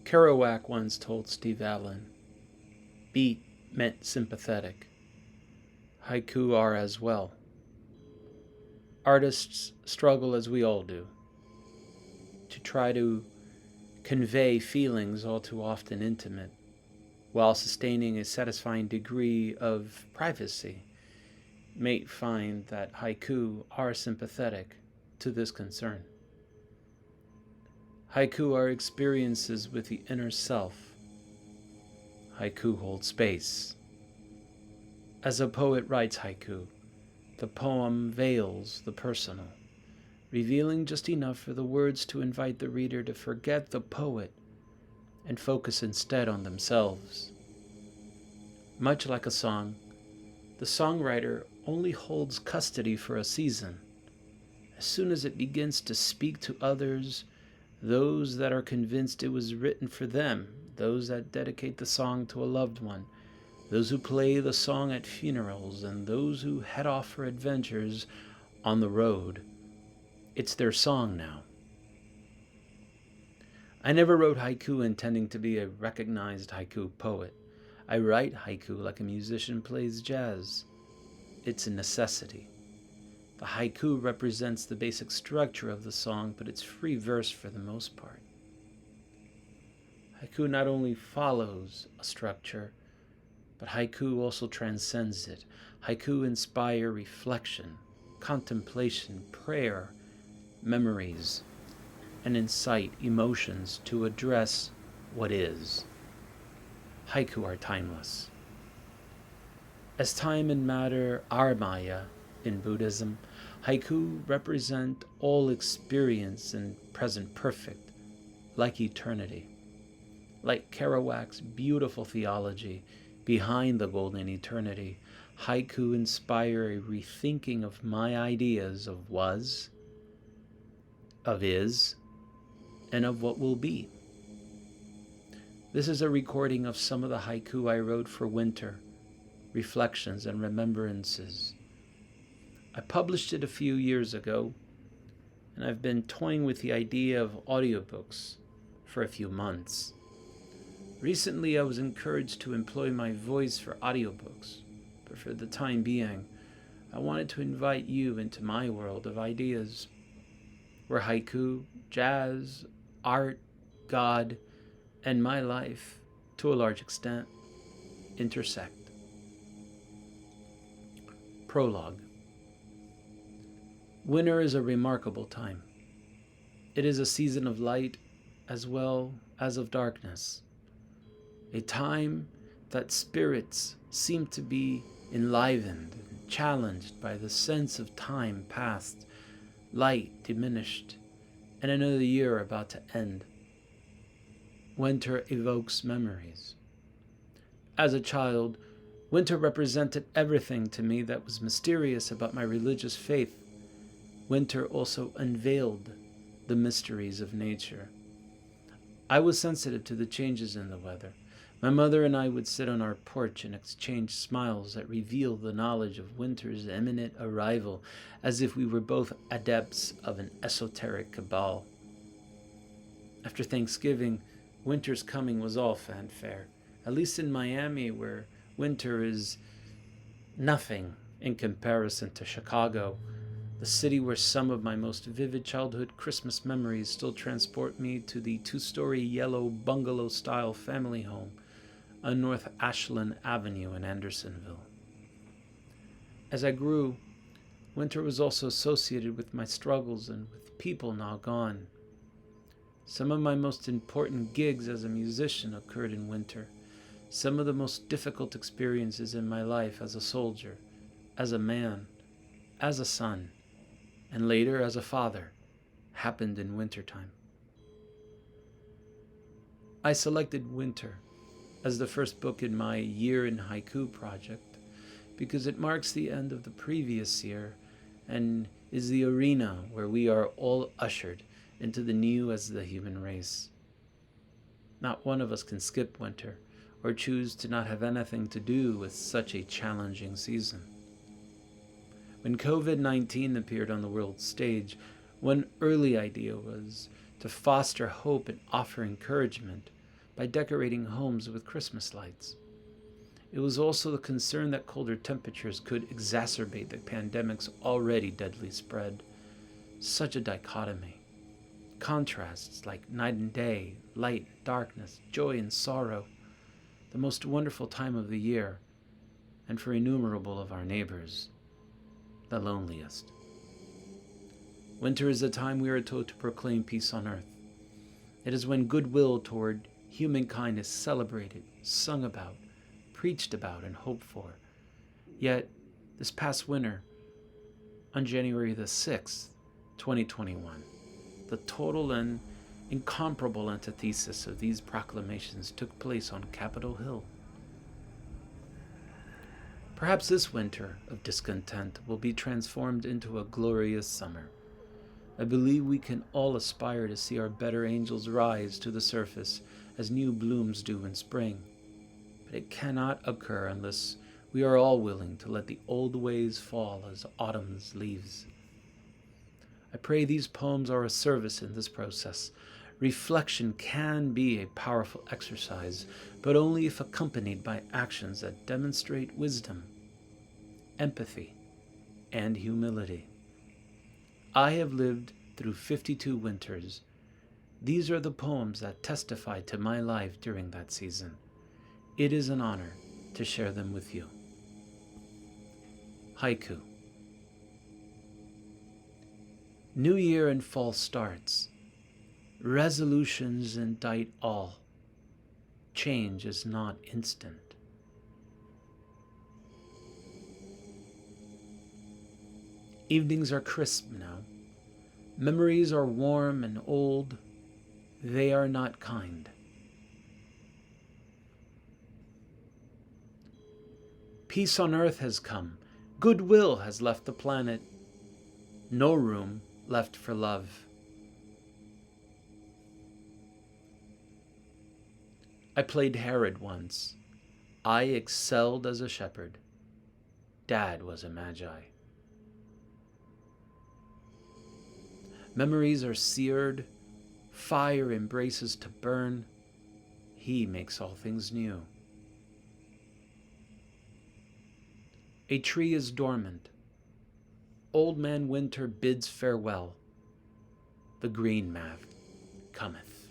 Kerouac once told Steve Allen, beat meant sympathetic. Haiku are as well. Artists struggle, as we all do, to try to convey feelings all too often intimate while sustaining a satisfying degree of privacy. May find that haiku are sympathetic to this concern. Haiku are experiences with the inner self. Haiku hold space. As a poet writes haiku, the poem veils the personal, revealing just enough for the words to invite the reader to forget the poet and focus instead on themselves. Much like a song, the songwriter only holds custody for a season. As soon as it begins to speak to others, those that are convinced it was written for them, those that dedicate the song to a loved one, those who play the song at funerals, and those who head off for adventures on the road, it's their song now. I never wrote haiku intending to be a recognized haiku poet. I write haiku like a musician plays jazz. It's a necessity. The haiku represents the basic structure of the song, but it's free verse for the most part. Haiku not only follows a structure, but haiku also transcends it. Haiku inspire reflection, contemplation, prayer, memories, and incite emotions to address what is. Haiku are timeless. As time and matter are Maya in Buddhism, haiku represent all experience and present perfect, like eternity. Like Kerouac's beautiful theology behind the golden eternity, haiku inspire a rethinking of my ideas of was, of is, and of what will be. This is a recording of some of the haiku I wrote for winter, Refections and Remembrances. I published it a few years ago, and I've been toying with the idea of audiobooks for a few months. Recently, I was encouraged to employ my voice for audiobooks, but for the time being, I wanted to invite you into my world of ideas, where haiku, jazz, art, God, and my life, to a large extent, intersect. Prologue. Winter is a remarkable time. It is a season of light as well as of darkness. A time that spirits seem to be enlivened and challenged by the sense of time past, light diminished, and another year about to end. Winter evokes memories. As a child, winter represented everything to me that was mysterious about my religious faith. Winter also unveiled the mysteries of nature. I was sensitive to the changes in the weather. My mother and I would sit on our porch and exchange smiles that revealed the knowledge of winter's imminent arrival, as if we were both adepts of an esoteric cabal. After Thanksgiving, winter's coming was all fanfare, at least in Miami, where winter is nothing in comparison to Chicago, the city where some of my most vivid childhood Christmas memories still transport me to the two-story yellow bungalow-style family home on North Ashland Avenue in Andersonville. As I grew, winter was also associated with my struggles and with people now gone. Some of my most important gigs as a musician occurred in winter. Some of the most difficult experiences in my life as a soldier, as a man, as a son, and later as a father, happened in wintertime. I selected winter as the first book in my Year in Haiku project because it marks the end of the previous year and is the arena where we are all ushered into the new as the human race. Not one of us can skip winter or choose to not have anything to do with such a challenging season. When COVID-19 appeared on the world stage, one early idea was to foster hope and offer encouragement. by decorating homes with Christmas lights. It was also the concern that colder temperatures could exacerbate the pandemic's already deadly spread. Such a dichotomy. Contrasts like night and day, light, darkness, joy and sorrow, the most wonderful time of the year, and for innumerable of our neighbors, the loneliest. Winter is a time we are told to proclaim peace on earth. It is when goodwill toward humankind is celebrated, sung about, preached about, and hoped for. Yet, this past winter, on January the 6th, 2021, the total and incomparable antithesis of these proclamations took place on Capitol Hill. Perhaps this winter of discontent will be transformed into a glorious summer. I believe we can all aspire to see our better angels rise to the surface as new blooms do in spring. But it cannot occur unless we are all willing to let the old ways fall as autumn's leaves. I pray these poems are a service in this process. Reflection can be a powerful exercise, but only if accompanied by actions that demonstrate wisdom, empathy, and humility. I have lived through 52 winters. These are the poems that testify to my life during that season. It is an honor to share them with you. Haiku. New year and fall starts. Resolutions indict all. Change is not instant. Evenings are crisp now. Memories are warm and old. They are not kind. Peace on earth has come. Goodwill has left the planet. No room left for love. I played Herod once. I excelled as a shepherd. Dad was a magi. Memories are seared. Fire embraces to burn. He makes all things new. A tree is dormant. Old Man Winter bids farewell. The green man cometh.